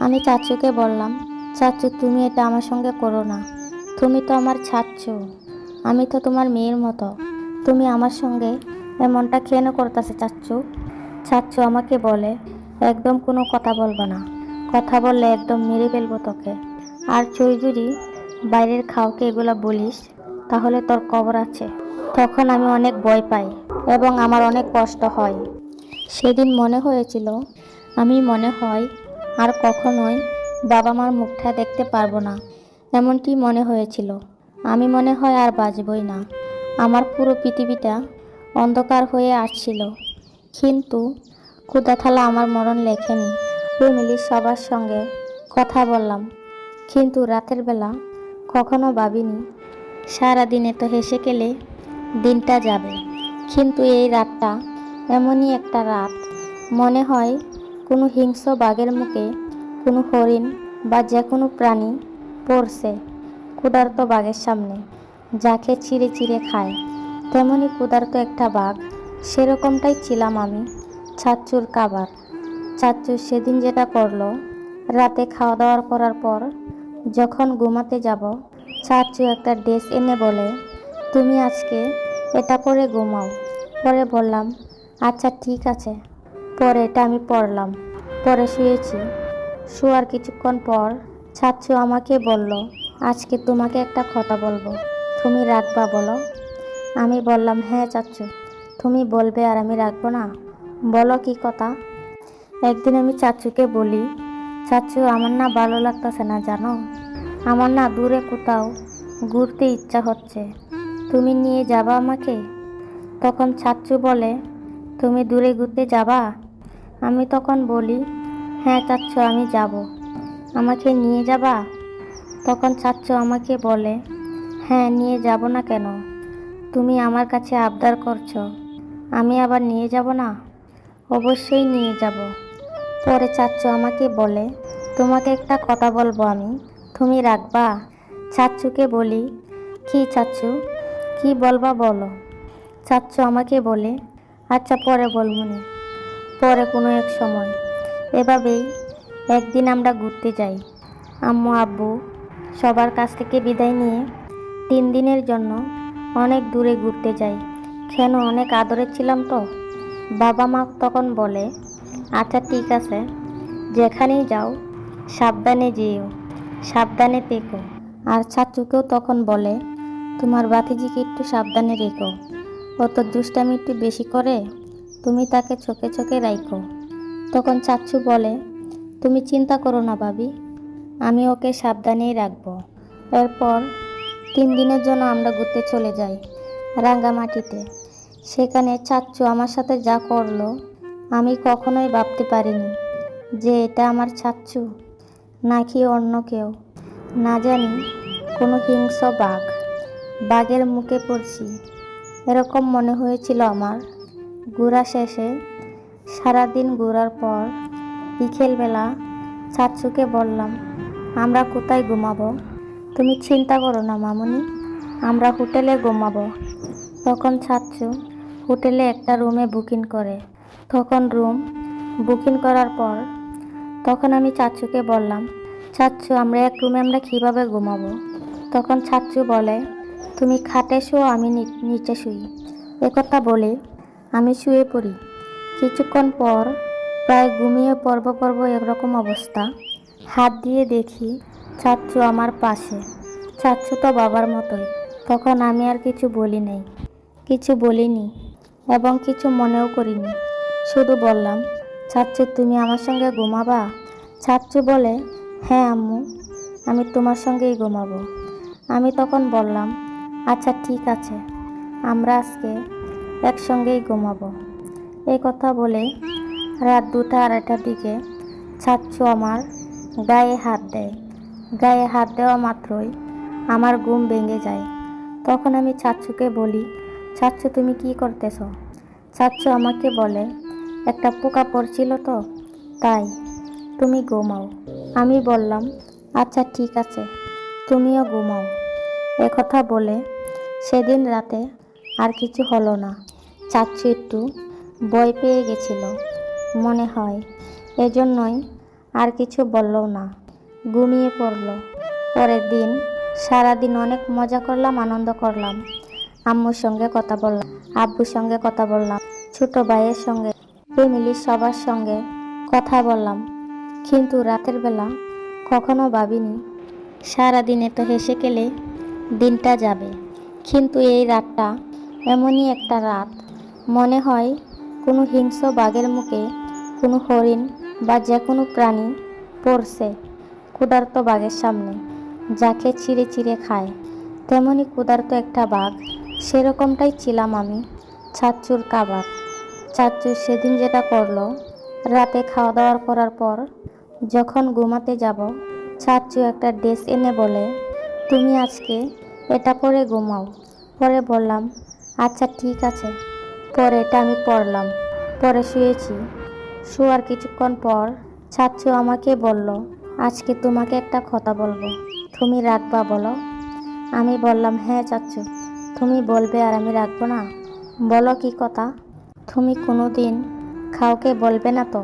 আমি চাচুকে বললাম, চাচু তুমি এটা আমার সঙ্গে করো না। তুমি তো আমার চাচ্চু, আমি তো তোমার মেয়ের মতো। তুমি আমার সঙ্গে এমনটা কেন করতেছে চাচ্চু? চাচ্চু আমাকে বলে, একদম কোনো কথা বলবা না, কথা বললে একদম মেরে ফেলবো তোকে। আর তুই যদি বাইরের খাওকে এগুলো বলিস তাহলে তোর খবর আছে। তখন আমি অনেক ভয় পাই এবং আমার অনেক কষ্ট হয়। সেদিন মনে হয়েছিল আমি মনে হয় আর কখনোই বাবা মার মুখটা দেখতে পারবো না, এমনটি মনে হয়েছিল। আমি মনে হয় আর বাঁচবই না, আমার পুরো পৃথিবীটা অন্ধকার হয়ে আসছিল। কিন্তু ক্ষুধা থালা আমার মরণ লেখেনি। ফ্যামিলির সবার সঙ্গে কথা বললাম, কিন্তু রাতের বেলা কখনো ভাবিনি সারাদিন এত হেসে খেলে দিনটা যাবে। কিন্তু এই রাতটা এমনই একটা রাত, মনে হয় কোনো হিংস্র বাঘের মুখে কোনো হরিণ বা যে কোনো প্রাণী পড়ছে ক্ষুধার্ত বাঘের সামনে, যাকে চিড়ে চিড়ে খায়। তেমনই ক্ষুধার্ত একটা বাঘ, সেরকমটাই ছিলাম আমি। চাচ্চুর খাবার, চাচ্চু সেদিন যেটা করলো, রাতে খাওয়া দাওয়া করার পর যখন ঘুমাতে যাব, চাচ্চু একটা ড্রেস এনে বলে, তুমি আজকে এটা পরে ঘুমাও। পরে বললাম, আচ্ছা ঠিক আছে। পরে এটা আমি পরলাম, পরে শুয়েছি। শোয়ার কিছুক্ষণ পর চাচ্চু আমাকে বলল, আজকে তোমাকে একটা কথা বলবো, তুমি রাখবা বলো? আমি বললাম, হ্যাঁ চাচ্চু, তুমি বলবে আর আমি রাখবো না? বলো কি কথা। একদিন আমি চাচ্চুকে বলি, চাচ্চু আমার না ভালো লাগতেছে না জানো, আমার না দূরে কোথাও ঘুরতে ইচ্ছা হচ্ছে, তুমি নিয়ে যাবা আমাকে? তখন চাচ্চু বলে, তুমি দূরে ঘুরতে যাবা? আমি তখন বলি, হ্যাঁ চাচ্চু আমি যাব, আমাকে নিয়ে যাবা? তখন চাচ্চু আমাকে বলে, হ্যাঁ নিয়ে যাব না কেন, তুমি আমার কাছে আবদার করছো, আমি আবার নিয়ে যাব না? অবশ্যই নিয়ে যাব। পরে চাচ্চু আমাকে বলে, তোমাকে একটা কথা বলবো আমি, তুমি রাখবা? চাচ্চুকে বলি, কি চাচ্চু, কি বলবা বলো? চাচ্চু আমাকে বলে, আচ্ছা পরে বলবনি, পরে কোনো এক সময়। এভাবেই একদিন আমরা ঘুরতে যাই। আম্মু আব্বু সবার কাছ থেকে বিদায় নিয়ে 3 দিনের জন্য অনেক দূরে ঘুরতে যাই। কেন, অনেক আদরের ছিলাম তো। বাবা মা তখন বলে, আচ্ছা ঠিক আছে, যেখানেই যাও সাবধানে যেও, সাবধানে থেকো। আর চাচুকেও তখন বলে, তোমার ভাতিজিকে একটু সাবধানে রেখো, ও তো দুষ্টামি একটু বেশি করে, তুমি তাকে চোখে চোখে রাখো। তখন চাচ্চু বলে, তুমি চিন্তা করো না ভাবি, আমি ওকে সাবধানেই রাখবো। এরপর 3 দিনের জন্য আমরা ঘুরতে চলে যাই রাঙ্গামাটিতে। সেখানে চাচ্চু আমার সাথে যা করলো, আমি কখনোই ভাবতে পারিনি যে এটা আমার চাচ্চু নাকি অন্য কেউ। না জানি কোনো হিংস্র বাঘ, বাঘের মুখে পড়ছি, এরকম মনে হয়েছিল আমার। ঘোরা শেষে, সারাদিন ঘোরার পর বিকেলবেলা চাচ্চুকে বললাম, আমরা কোথায় ঘুমাবো? তুমি চিন্তা করো না মামুনি, আমরা হোটেলে ঘুমাবো। তখন চাচ্চু হোটেলে একটা রুমে বুকিং করে। তখন রুম বুকিং করার পর তখন আমি চাচ্চুকে বললাম, চাচ্চু আমরা এক রুমে আমরা কীভাবে ঘুমাবো? তখন চাচ্চু বলে, তুমি খাটে শুও, আমি নিচে শুই। একথা বলে আমি শুয়ে পড়ি। কিছুক্ষণ পর প্রায় ঘুমিয়ে পর্ব এরকম অবস্থা, হাত দিয়ে দেখি চাচ্চু আমার পাশে। চাচ্চু তো বাবার মতোই। তখন আমি আর কিছু বলি নাই, কিছু বলিনি এবং কিছু মনেও করিনি। শুধু বললাম, চাচ্চু তুমি আমার সঙ্গে ঘুমাবা? চাচ্চু বলে, হ্যাঁ আম্মু, আমি তোমার সঙ্গেই ঘুমাবো। আমি তখন বললাম, আচ্ছা ঠিক আছে, আমরা আজকে একসঙ্গেই ঘুমাবো। এই কথা বলে রাত 2টা 2:30টার দিকে চাচ্চু আমার গায়ে হাত দেয়। গায়ে হাত দেওয়া মাত্রই আমার ঘুম ভেঙে যায়। তখন আমি চাচ্চুকে বলি, চাচ্চু তুমি কি করতেছ? চাচ্চু আমাকে বলে, একটা পোকা পড়ছিল তো তাই, তুমি ঘুমাও। আমি বললাম, আচ্ছা ঠিক আছে, তুমিও ঘুমাও। একথা বলে সেদিন রাতে আর কিছু হলো না। চাচ্চু একটু ভয় পেয়ে গেছিল মনে হয়, এজন্যই আর কিছু বললও না, ঘুমিয়ে পড়ল। পরের দিন সারাদিন অনেক মজা করলাম, আনন্দ করলাম। আম্মুর সঙ্গে কথা বললাম, আব্বুর সঙ্গে কথা বললাম, ছোট ভাইয়ের সঙ্গে, ফ্যামিলির সবার সঙ্গে কথা বললাম। কিন্তু রাতের বেলা কখনো ভাবিনি সারাদিন এত হেসে খেলে দিনটা যাবে। কিন্তু এই রাতটা এমনই একটা রাত, মনে হয় কোনো হিংস্র বাঘের মুখে কোনো হরিণ বা যে কোনো প্রাণী পড়ছে ক্ষুধার্ত বাঘের সামনে, যাকে চিড়ে চিড়ে খায়। তেমনি ক্ষুধার্ত একটা বাঘ, সেরকমটাই ছিলাম আমি। চাচ্চুর কাবাব। চাচ্চু সেদিন যেটা করলো, রাতে খাওয়া দাওয়ার করার পর যখন ঘুমাতে যাব, চাচ্চু একটা ড্রেস এনে বলে, তুমি আজকে এটা পরে ঘুমাও। পরে বললাম, আচ্ছা ঠিক আছে। পরে এটা আমি পরলাম, পরে শুয়েছি। শোয়ার কিছুক্ষণ পর চাচ্চু আমাকে বলল, আজকে তোমাকে একটা কথা বলবো, তুমি রাখবা বলো? আমি বললাম, হ্যাঁ চাচ্চু, তুমি বলবে আর আমি রাখবো না? বলো কি কথা? তুমি কোনো দিন কাউকে বলবে না তো?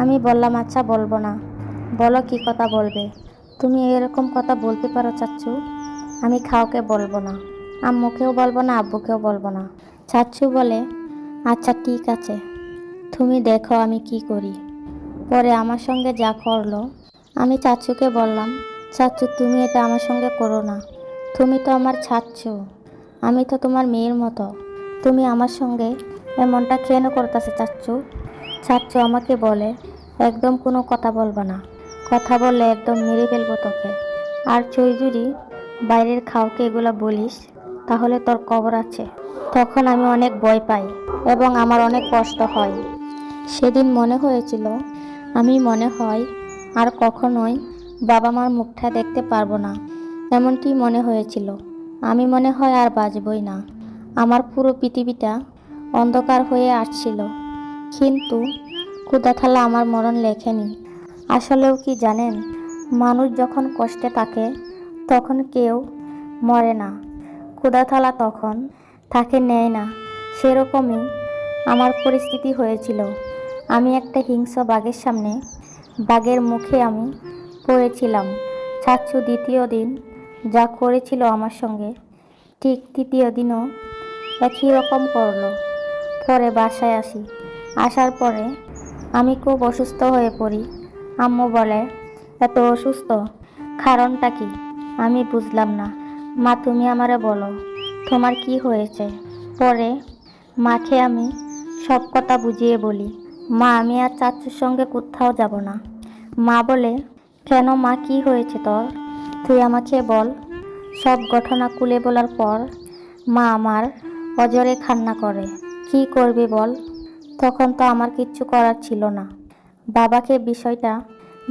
আমি বললাম, আচ্ছা বলবো না, বলো কি কথা বলবে? তুমি এরকম কথা বলতে পারো চাচ্চু? আমি কাউকে বলবো না, আম্মুকেও বলবো না, আব্বুকেও বলবো না। চাচ্চু বলে, আচ্ছা ঠিক আছে, তুমি দেখো আমি কি করি। পরে আমার সঙ্গে যা করলো, আমি চাচ্চুকে বললাম, চাচ্চু তুমি এটা আমার সঙ্গে করো না, তুমি তো আমার চাচ্চু, আমি তো তোমার মেয়ের মতো, তুমি আমার সঙ্গে এমনটা কেন করতেছে চাচ্চু? চাচ্চু আমাকে বলে, একদম কোনো কথা বলবো না, কথা বললে একদম মেরে ফেলবো তোকে। আর তুই যদি বাইরের কাউকে এগুলো বলিস, তাহলে তোর খবর আছে। তখন আমি অনেক ভয় পাই এবং আমার অনেক কষ্ট হয়। সেদিন মনে হয়েছিল আমি মনে হয় আর কখনোই বাবা মার মুখটা দেখতে পারবো না, এমনটি মনে হয়েছিল। আমি মনে হয় আর বাঁচবই না, আমার পুরো পৃথিবীটা অন্ধকার হয়ে আসছিল। কিন্তু ক্ষুধাথালা আমার মরণ লেখেনি। আসলেও কি জানেন, মানুষ যখন কষ্টে থাকে তখন কেউ মরে না, ক্ষুধাথালা তখন তাকে নেয় না। সেরকমই আমার পরিস্থিতি হয়েছিল। আমি একটা হিংস্র বাঘের সামনে, বাঘের মুখে আমি পড়েছিলাম। চাচ্চু দ্বিতীয় দিন যা করেছিল আমার সঙ্গে, ঠিক তৃতীয় দিনও একই রকম করলো। পরে বাসায় আসি, আসার পরে আমি খুব অসুস্থ হয়ে পড়ি। আম্মু বলে, এত অসুস্থ, কারণটা কি? আমি বুঝলাম না। মা তুমি আমারে বলো, তোমার কি হয়েছে? পরে মাকে আমি সব কথা বুঝিয়ে বলি, মা আমি আর চাচ্চুর সঙ্গে কোথাও যাব না। মা বলে, কেন মা, কি হয়েছে তোর? তুই আমাকে বল। সব ঘটনা খুলে বলার পর মা আমার অজরে কান্না করে। কি করবে বল? তখন তো আমার কিচ্ছু করার ছিল না। বাবাকে বিষয়টা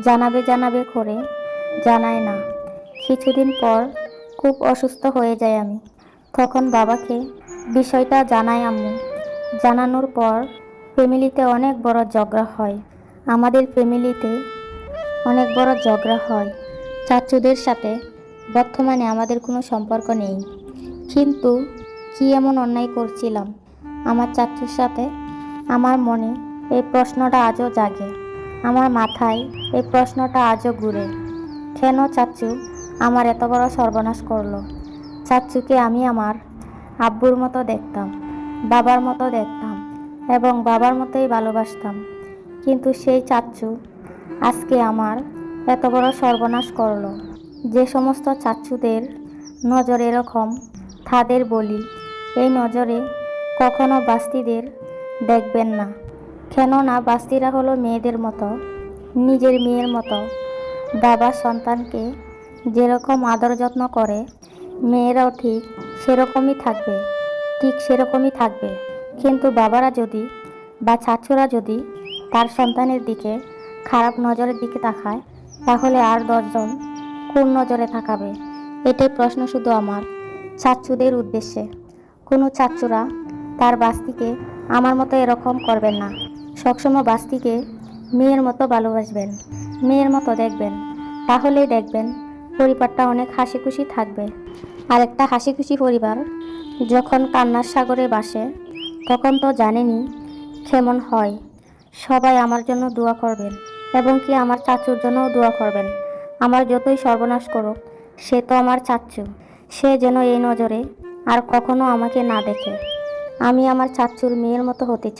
জানাবে জানাবে করে জানায় না। কিছুদিন পর খুব অসুস্থ হয়ে যায় আমি। তখন বাবাকে বিষয়টা জানাই আম্মু। জানানোর পর ফ্যামিলিতে অনেক বড় ঝগড়া হয়। আমাদের ফ্যামিলিতে অনেক বড় ঝগড়া হয়। চাচুদের সাথে বর্তমানে আমাদের কোনো সম্পর্ক নেই। কিন্তু কি এমন অন্যায় করছিলাম আমার চাচুর সাথে? আমার মনে এই প্রশ্নটা আজও জাগে, আমার মাথায় এই প্রশ্নটা আজও ঘুরে। কেন চাচু আমার এত বড় সর্বনাশ করলো? চাচুকে আমি আমার আব্বুর মতো দেখতাম, বাবার মতো দেখতাম এবং বাবার মতোই ভালোবাসতাম। কিন্তু সেই চাচু আজকে আমার এত বড় সর্বনাশ করলো। যে সমস্ত চাচুদের নজর এরকম, তাদের বলি, এই নজরে কখনো বাস্তিদের দেখবেন না। কেননা বাস্তিরা হলো মেয়েদের মতো, নিজের মেয়ের মতো। বাবা সন্তানকে যেরকম আদর যত্ন করে, মেয়েরাও ঠিক সেরকমই থাকবে, ঠিক সেরকমই থাকবে। কিন্তু বাবারা যদি বা চাচুরা যদি তার সন্তানের দিকে খারাপ নজরের দিকে তাকায়, তাহলে আর 10 জন কোন নজরে তাকাবে? এটাই প্রশ্ন শুধু আমার চাচুদের উদ্দেশ্যে। কোনো চাচুরা তার বাস্তিকে আমার মতো এরকম করবেন না। সবসময় বাস্তিকে মেয়ের মতো ভালোবাসবেন, মেয়ের মতো দেখবেন। তাহলেই দেখবেন পরিবারটা অনেক হাসি খুশি থাকবে। আর একটা হাসি খুশি পরিবার যখন কান্নার সাগরে ভাসে, তখন তো জানেনই কেমন হয়। সবাই আমার জন্য দোয়া করবেন। এবং কি আমার চাচুর জন্যও দোয়া করবেন। আমার যতই সর্বনাশ করুক, সে তো আমার চাচ্চু। সে যেন এই নজরে আর কখনো আমাকে না দেখে। আমি আমার চাচ্চুর মেয়ের মতো হতে চাই।